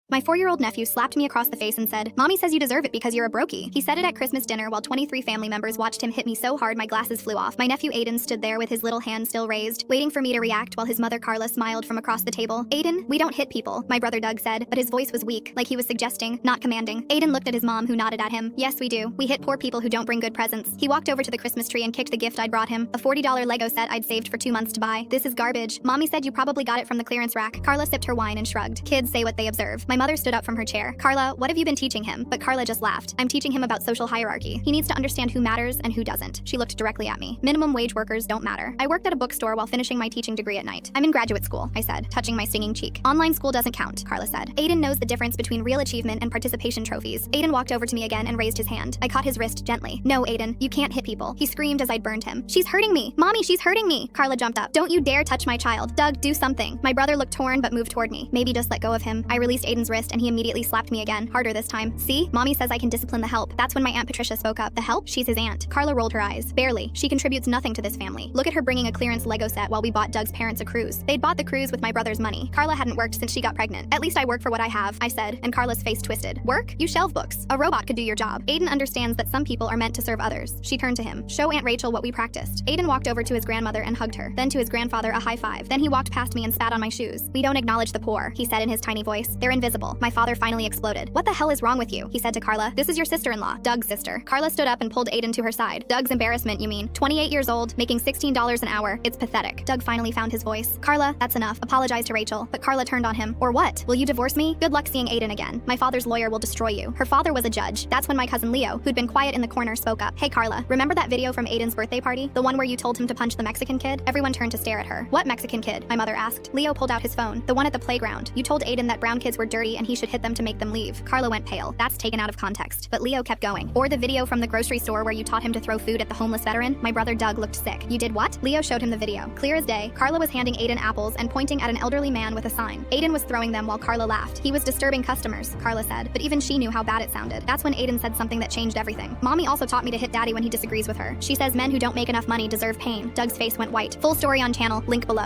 My 4-year-old nephew slapped me across the face and said, "Mommy says you deserve it because you're a brokey." He said it at Christmas dinner while 23 family members watched him hit me so hard my glasses flew off. My nephew Aiden stood there with his little hand still raised, waiting for me to react while his mother Carla smiled from across the table. "Aiden, we don't hit people," my brother Doug said, but his voice was weak, like he was suggesting, not commanding. Aiden looked at his mom, who nodded at him. "Yes, we do. We hit poor people who don't bring good presents." He walked over to the Christmas tree and kicked the gift I'd brought him, a $40 Lego set I'd saved for 2 months to buy. "This is garbage. Mommy said you probably got it from the clearance rack." Carla sipped her wine and shrugged. Kids say what they observe. My mother stood up from her chair. "Carla, what have you been teaching him?" But Carla just laughed. "I'm teaching him about social hierarchy. He needs to understand who matters and who doesn't." She looked directly at me. "Minimum wage workers don't matter." I worked at a bookstore while finishing my teaching degree at night. "I'm in graduate school," I said, touching my stinging cheek. "Online school doesn't count," Carla said. "Aiden knows the difference between real achievement and participation trophies." Aiden walked over to me again and raised his hand. I caught his wrist gently. "No, Aiden, you can't hit people." He screamed as I'd burned him. "She's hurting me! Mommy, she's hurting me!" Carla jumped up. "Don't you dare touch my child. Doug, do something." My brother looked torn but moved toward me. "Maybe just let go of him." I released Aiden's wrist and he immediately slapped me again, harder this time. "See? Mommy says I can discipline the help." That's when my Aunt Patricia spoke up. "The help? She's his aunt." Carla rolled her eyes. "Barely. She contributes nothing to this family. Look at her bringing a clearance Lego set while we bought Doug's parents a cruise." They'd bought the cruise with my brother's money. Carla hadn't worked since she got pregnant. "At least I work for what I have," I said, and Carla's face twisted. "Work? You shelve books. A robot could do your job." Aiden understands that some people are meant to serve others. She turned to him. "Show Aunt Rachel what we practiced." Aiden walked over to his grandmother and hugged her, then to his grandfather a high five. Then he walked past me and spat on my shoes. "We don't acknowledge the poor," he said in his tiny voice. "They're invisible." My father finally exploded. "What the hell is wrong with you?" he said to Carla. "This is your sister-in-law, Doug's sister." Carla stood up and pulled Aiden to her side. "Doug's embarrassment, you mean? 28 years old, making $16 an hour. It's pathetic." Doug finally found his voice. "Carla, that's enough. Apologize to Rachel." But Carla turned on him. "Or what? Will you divorce me? Good luck seeing Aiden again. My father's lawyer will destroy you." Her father was a judge. That's when my cousin Leo, who'd been quiet in the corner, spoke up. "Hey Carla, remember that video from Aiden's birthday party? The one where you told him to punch the Mexican kid?" Everyone turned to stare at her. "What Mexican kid?" my mother asked. Leo pulled out his phone. "The one at the playground. You told Aiden that brown kids were dirty and he should hit them to make them leave." Carla went pale. "That's taken out of context." But Leo kept going. "Or the video from the grocery store where you taught him to throw food at the homeless veteran?" My brother Doug looked sick. "You did what?" Leo showed him the video. Clear as day, Carla was handing Aiden apples and pointing at an elderly man with a sign. Aiden was throwing them while Carla laughed. "He was disturbing customers," Carla said, but even she knew how bad it sounded. That's when Aiden said something that changed everything. "Mommy also taught me to hit daddy when he disagrees with her. She says men who don't make enough money deserve pain." Doug's face went white. Full story on channel, link below.